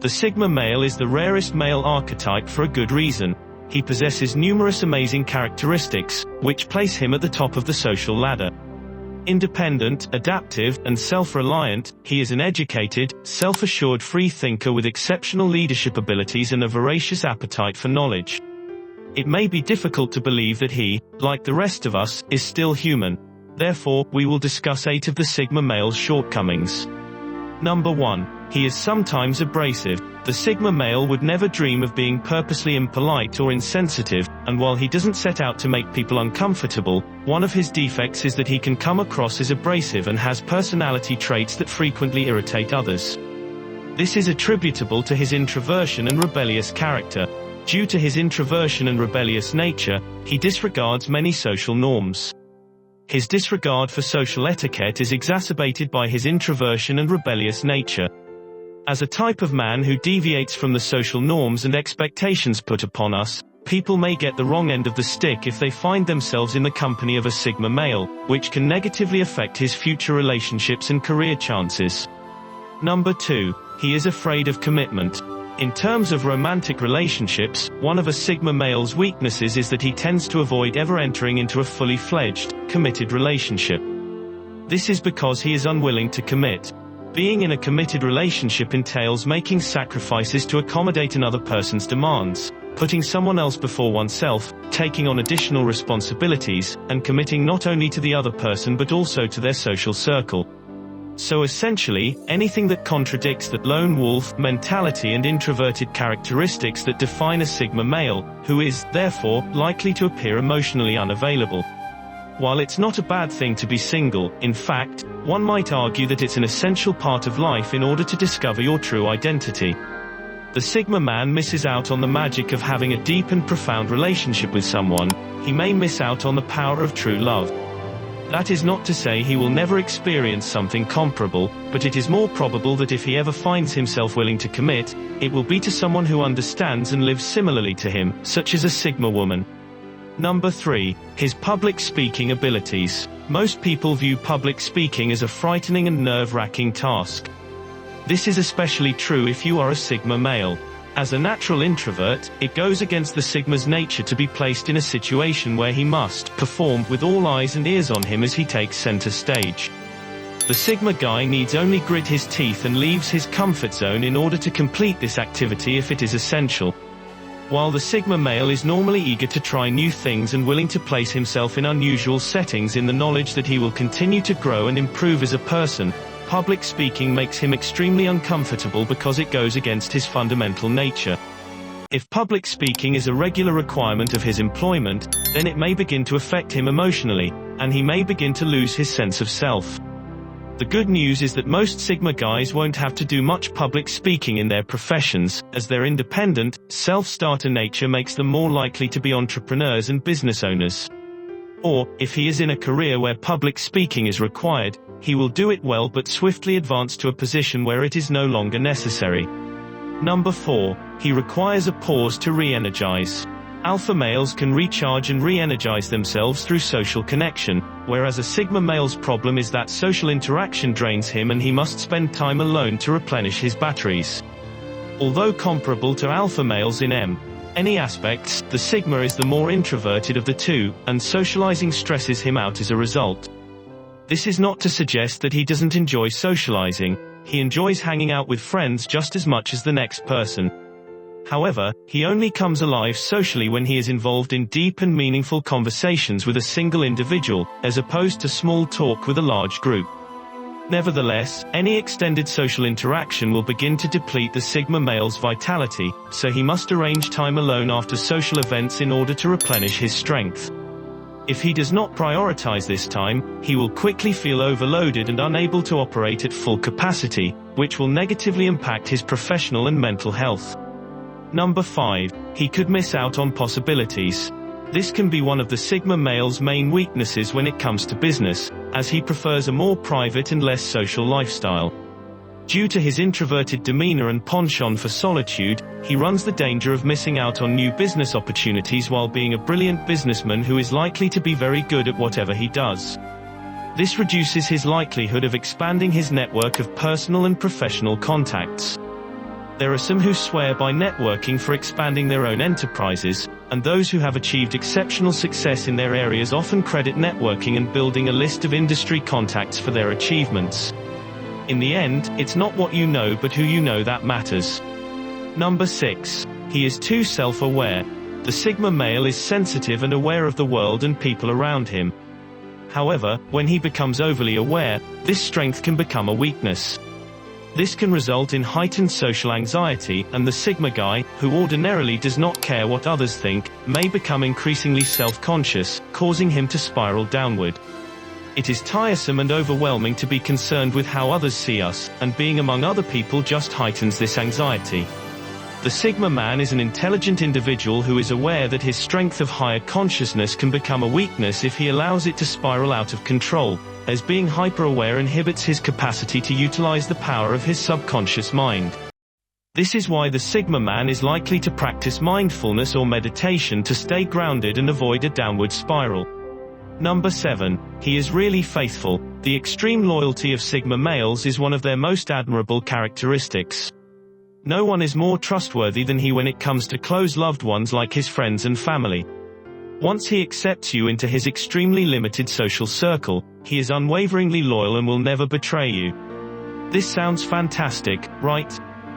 The Sigma male is the rarest male archetype for a good reason. He possesses numerous amazing characteristics, which place him at the top of the social ladder. Independent, adaptive, and self-reliant, he is an educated, self-assured free thinker with exceptional leadership abilities and a voracious appetite for knowledge. It may be difficult to believe that he, like the rest of us, is still human. Therefore, we will discuss 8 of the Sigma male's shortcomings. Number 1. He is sometimes abrasive. The Sigma male would never dream of being purposely impolite or insensitive, and while he doesn't set out to make people uncomfortable, one of his defects is that he can come across as abrasive and has personality traits that frequently irritate others. This is attributable to his introversion and rebellious character. Due to his introversion and rebellious nature, he disregards many social norms. His disregard for social etiquette is exacerbated by his introversion and rebellious nature. As a type of man who deviates from the social norms and expectations put upon us, people may get the wrong end of the stick if they find themselves in the company of a Sigma male, which can negatively affect his future relationships and career chances. Number 2. He is afraid of commitment. In terms of romantic relationships, one of a Sigma male's weaknesses is that he tends to avoid ever entering into a fully fledged, committed relationship. This is because he is unwilling to commit. Being in a committed relationship entails making sacrifices to accommodate another person's demands, putting someone else before oneself, taking on additional responsibilities, and committing not only to the other person but also to their social circle. So essentially, anything that contradicts that lone wolf mentality and introverted characteristics that define a Sigma male, who is, therefore, likely to appear emotionally unavailable. While it's not a bad thing to be single, in fact, one might argue that it's an essential part of life in order to discover your true identity. The Sigma man misses out on the magic of having a deep and profound relationship with someone. He may miss out on the power of true love. That is not to say he will never experience something comparable, but it is more probable that if he ever finds himself willing to commit, it will be to someone who understands and lives similarly to him, such as a Sigma woman. Number 3. His public speaking abilities. Most people view public speaking as a frightening and nerve-wracking task. This is especially true if you are a Sigma male. As a natural introvert, it goes against the Sigma's nature to be placed in a situation where he must perform with all eyes and ears on him as he takes center stage. The Sigma guy needs only grit his teeth and leaves his comfort zone in order to complete this activity if it is essential. While the Sigma male is normally eager to try new things and willing to place himself in unusual settings in the knowledge that he will continue to grow and improve as a person, public speaking makes him extremely uncomfortable because it goes against his fundamental nature. If public speaking is a regular requirement of his employment, then it may begin to affect him emotionally, and he may begin to lose his sense of self. The good news is that most Sigma guys won't have to do much public speaking in their professions, as their independent, self-starter nature makes them more likely to be entrepreneurs and business owners. Or, if he is in a career where public speaking is required, he will do it well but swiftly advance to a position where it is no longer necessary. Number 4. He requires a pause to reenergize. Alpha males can recharge and re-energize themselves through social connection, whereas a Sigma male's problem is that social interaction drains him and he must spend time alone to replenish his batteries. Although comparable to alpha males in any aspects, the Sigma is the more introverted of the two, and socializing stresses him out as a result. This is not to suggest that he doesn't enjoy socializing. He enjoys hanging out with friends just as much as the next person. However, he only comes alive socially when he is involved in deep and meaningful conversations with a single individual, as opposed to small talk with a large group. Nevertheless, any extended social interaction will begin to deplete the Sigma male's vitality, so he must arrange time alone after social events in order to replenish his strength. If he does not prioritize this time, he will quickly feel overloaded and unable to operate at full capacity, which will negatively impact his professional and mental health. Number 5. He could miss out on possibilities. This can be one of the Sigma male's main weaknesses when it comes to business, as he prefers a more private and less social lifestyle. Due to his introverted demeanor and penchant for solitude, he runs the danger of missing out on new business opportunities while being a brilliant businessman who is likely to be very good at whatever he does. This reduces his likelihood of expanding his network of personal and professional contacts. There are some who swear by networking for expanding their own enterprises, and those who have achieved exceptional success in their areas often credit networking and building a list of industry contacts for their achievements. In the end, it's not what you know but who you know that matters. Number 6. He is too self-aware. The Sigma male is sensitive and aware of the world and people around him. However, when he becomes overly aware, this strength can become a weakness. This can result in heightened social anxiety, and the Sigma guy, who ordinarily does not care what others think, may become increasingly self-conscious, causing him to spiral downward. It is tiresome and overwhelming to be concerned with how others see us, and being among other people just heightens this anxiety. The Sigma man is an intelligent individual who is aware that his strength of higher consciousness can become a weakness if he allows it to spiral out of control, as being hyper-aware inhibits his capacity to utilize the power of his subconscious mind. This is why the Sigma man is likely to practice mindfulness or meditation to stay grounded and avoid a downward spiral. Number 7. He is really faithful. The extreme loyalty of Sigma males is one of their most admirable characteristics. No one is more trustworthy than he when it comes to close loved ones like his friends and family. Once he accepts you into his extremely limited social circle, he is unwaveringly loyal and will never betray you. This sounds fantastic, right?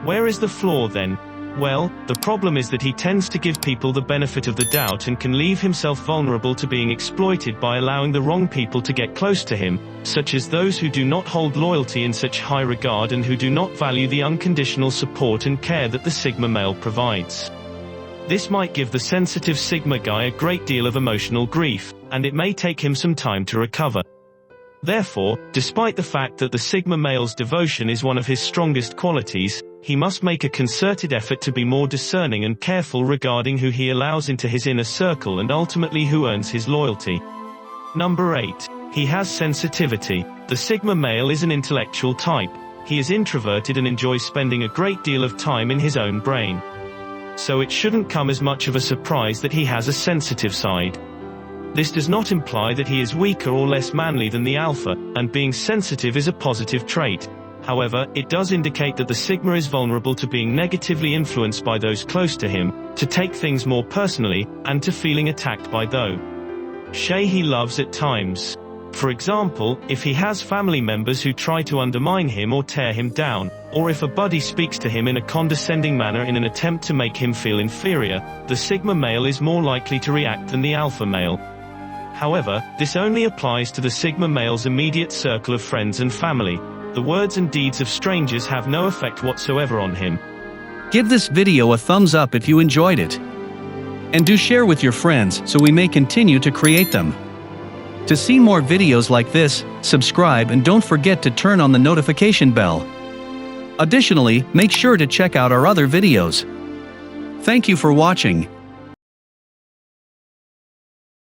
Where is the flaw then? Well, the problem is that he tends to give people the benefit of the doubt and can leave himself vulnerable to being exploited by allowing the wrong people to get close to him, such as those who do not hold loyalty in such high regard and who do not value the unconditional support and care that the Sigma male provides. This might give the sensitive Sigma guy a great deal of emotional grief, and it may take him some time to recover. Therefore, despite the fact that the Sigma male's devotion is one of his strongest qualities, he must make a concerted effort to be more discerning and careful regarding who he allows into his inner circle and ultimately who earns his loyalty. Number 8. He has sensitivity. The Sigma male is an intellectual type. He is introverted and enjoys spending a great deal of time in his own brain. So it shouldn't come as much of a surprise that he has a sensitive side. This does not imply that he is weaker or less manly than the alpha, and being sensitive is a positive trait. However, it does indicate that the Sigma is vulnerable to being negatively influenced by those close to him, to take things more personally, and to feeling attacked by those he loves at times. For example, if he has family members who try to undermine him or tear him down, or if a buddy speaks to him in a condescending manner in an attempt to make him feel inferior, the Sigma male is more likely to react than the alpha male. However, this only applies to the Sigma male's immediate circle of friends and family. The words and deeds of strangers have no effect whatsoever on him. Give this video a thumbs up if you enjoyed it. And do share with your friends so we may continue to create them. To see more videos like this, subscribe and don't forget to turn on the notification bell. Additionally, make sure to check out our other videos. Thank you for watching.